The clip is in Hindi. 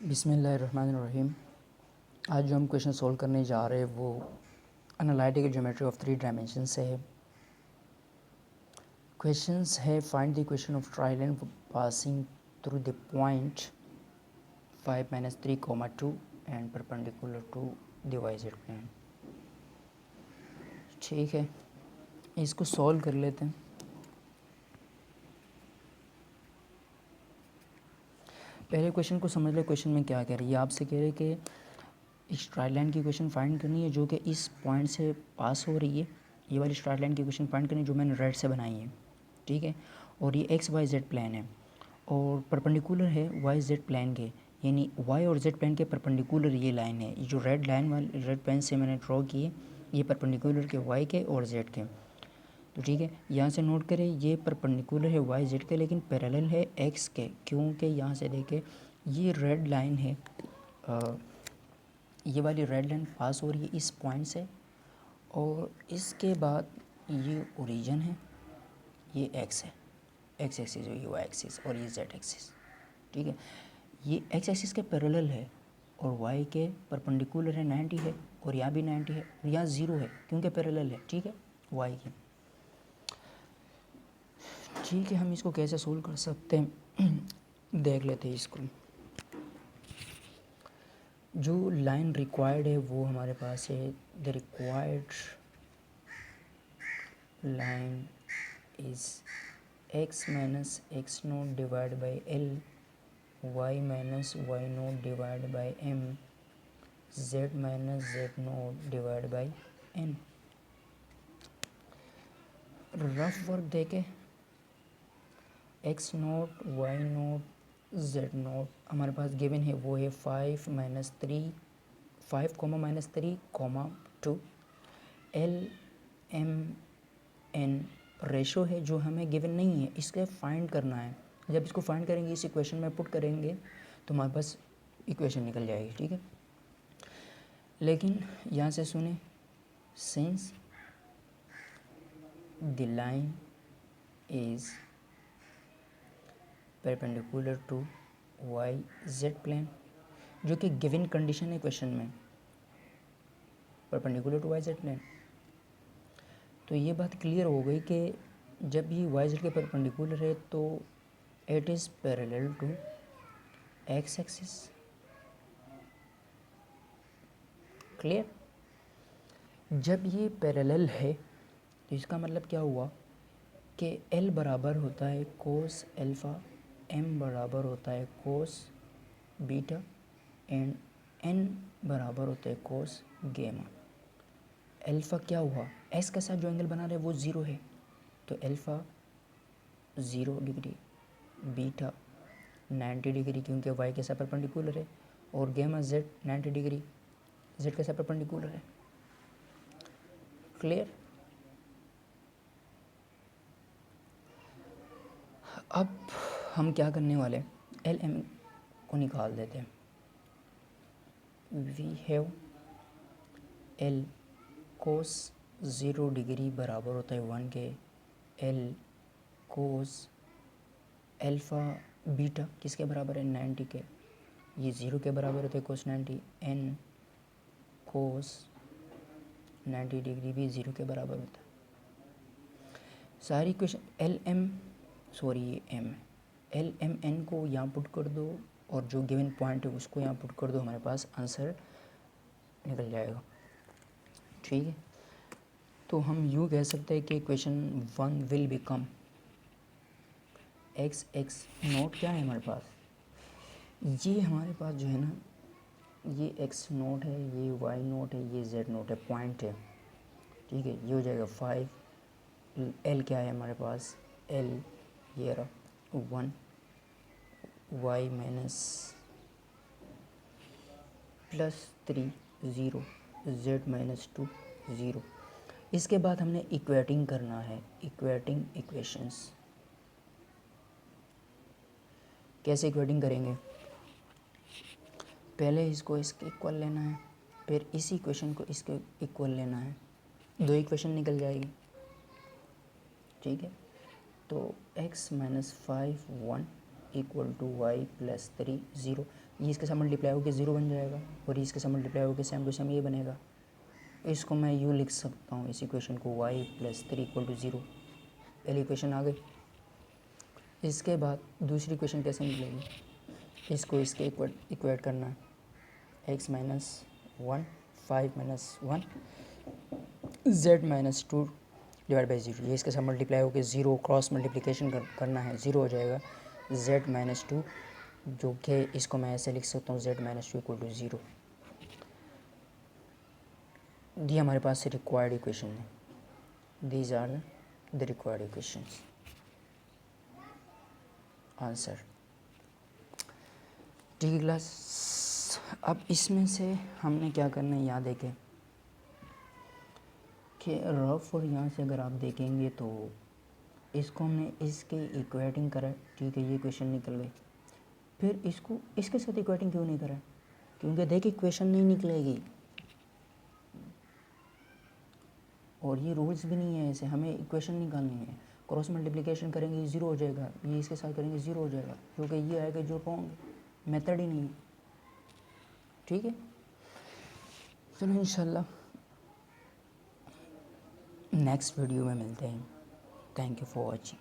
बिस्मिल्लाहिर्रहमानिर्रहीम। आज जो हम क्वेश्चन सोल्व करने जा रहे हैं वो एनालिटिकल ज्योमेट्री ऑफ 3 डायमेंशन से है। क्वेश्चंस है find the equation of triangle passing through the point 5 - 3, 2 and perpendicular to the YZ plane. ठीक है, इसको सॉल्व कर लेते हैं। पहले क्वेश्चन को समझ लो। क्वेश्चन में क्या कह रही है, आपसे कह रहे हैं कि स्ट्राइट लाइन की इक्वेशन फाइंड करनी है जो कि इस पॉइंट से पास हो रही है। ये वाली स्ट्राइट लाइन की इक्वेशन फाइंड करनी है जो मैंने रेड से बनाई है। ठीक है, और ये XYZ प्लेन है और परपेंडिकुलर है YZ प्लेन के, यानी Y और Z प्लेन के परपेंडिकुलर ये लाइन है। ये जो रेड लाइन वाली रेड पेन से मैंने ड्रॉ की है ये परपेंडिकुलर के Y के और Z के। तो ठीक है, यहाँ से नोट करें ये परपेंडिकुलर है YZ के लेकिन पैरेलल है X के, क्योंकि यहाँ से देखें ये रेड लाइन है, ये वाली रेड लाइन पास हो रही है इस पॉइंट से और इसके बाद ये ओरिजिन है, ये X है, X एक्सिस, ये Y एक्सिस और ये Z एक्सिस। ठीक है, ये X एक्सिस के पैरेलल है और Y के परपेंडिकुलर है 90 है और यहाँ भी 90 है और यहाँ 0 है क्योंकि पैरेलल है। ठीक है, Y के। ठीक है, हम इसको कैसे सोल्व कर सकते हैं देख लेते हैं इसको। जो लाइन रिक्वायर्ड है वो हमारे पास है, the required line is x - x0 divide by L, y - y0 divide by M, z - z0 divide by N। Rough work देके x0 y0 z0 हमारे पास गिवन है वो है 5 - 3 5, -3, 2 L M N रेशो है जो हमें गिवन नहीं है, इसके फाइंड करना है। जब इसको फाइंड करेंगे इस इक्वेशन में पुट करेंगे तो हमारे पास इक्वेशन निकल जाएगी। ठीक है, लेकिन यहाँ से सुने, since the line is perpendicular to YZ plane, जो कि गिवन कंडीशन है क्वेश्चन में, परपेंडिकुलर टू YZ प्लेन। तो ये बात क्लियर हो गई कि जब ये YZ के परपेंडिकुलर है तो it is parallel to X axis. Clear, जब ये पैरेलल है तो इसका मतलब क्या हुआ कि L बराबर होता है कोस अल्फ़ा, M बराबर होता है कोस बीटा एंड N बराबर होता है कोस गेमा। अल्फ़ा क्या हुआ, S के साथ जो एंगल बना रहे हैं वो 0 है तो अल्फ़ा 0 डिग्री, बीटा 90 डिग्री क्योंकि Y के साथ परपेंडिकुलर है और गेमा Z 90 डिग्री Z के साथ परपेंडिकुलर है। क्लियर, अब हम क्या करने वाले, एल एम को निकाल देते हैं। We have L cos 0 degree बराबर होता है 1 के एल कोस अल्फ़ा बीटा किसके बराबर है 90 के, ये 0 के बराबर होता है कोस 90, एन कोस 90 डिग्री भी 0 के बराबर होता है। सारी क्वेश्चन एल एम एन को यहाँ पुट कर दो और जो गिवन पॉइंट है उसको यहाँ पुट कर दो, हमारे पास आंसर निकल जाएगा। ठीक है, तो हम यूँ कह सकते हैं कि क्वेश्चन 1 विल बिकम x0 क्या है हमारे पास, ये हमारे पास जो है ना ये x0 है, ये y0 है, ये z0 है, पॉइंट है। ठीक है, ये हो जाएगा 5, l क्या है हमारे पास, l ये रहा 1, y -+3 0, z -2 0। इसके बाद हमने इक्वेटिंग करना है, इक्वेटिंग इक्वेशंस। कैसे इक्वेटिंग करेंगे, पहले इसको इसके इक्वल लेना है, फिर इसी इक्वेशन को इसके इक्वल लेना है, 2 इक्वेशन निकल जाएगी। ठीक है, तो x - 5 1 इक्वल टू y +3 0। ये इसके साथ मल्टीप्लाई होकर 0 बन जाएगा और इसके साथ मल्टीप्लाई होकर सेम टू सेम ये बनेगा। इसको मैं यूँ लिख सकता हूँ इस इक्वेशन को y + 3 = 0। पहली इक्वेशन आ गई। इसके बाद दूसरी इक्वेशन कैसे मिलेगी, इसको इसके इक्वेट करना है, x - 1 5 - 1 z - 2 डिवाइड बाई 0। ये इसके साथ मल्टीप्लाई होकर 0 क्रॉस मल्टीप्लिकेशन करना है, 0 हो जाएगा, z - 2 जो कि इसको मैं ऐसे लिख सकता हूँ z - 2 = 0। ये हमारे पास रिक्वायर्ड इक्वेशन है, these are the required equations. Answer ठीक है क्लास। अब इसमें से हमने क्या करना है, यहाँ देखें कि रफ और यहाँ से अगर आप देखेंगे तो इसको हमने इसके इक्वेटिंग करा, ठीक है, ये क्वेश्चन निकल गई। फिर इसको इसके साथ इक्वेटिंग क्यों नहीं करा, क्योंकि देखिए इक्वेशन नहीं निकलेगी और ये रूल्स भी नहीं है ऐसे, हमें इक्वेशन निकालनी है। क्रॉस मल्टीप्लिकेशन करेंगे 0 हो जाएगा, ये इसके साथ करेंगे 0 हो जाएगा, क्योंकि ये आएगा जो रॉन्ग मेथड ही नहीं है। ठीक है, चलो इंशाल्लाह नेक्स्ट वीडियो में मिलते हैं। Thank you for watching.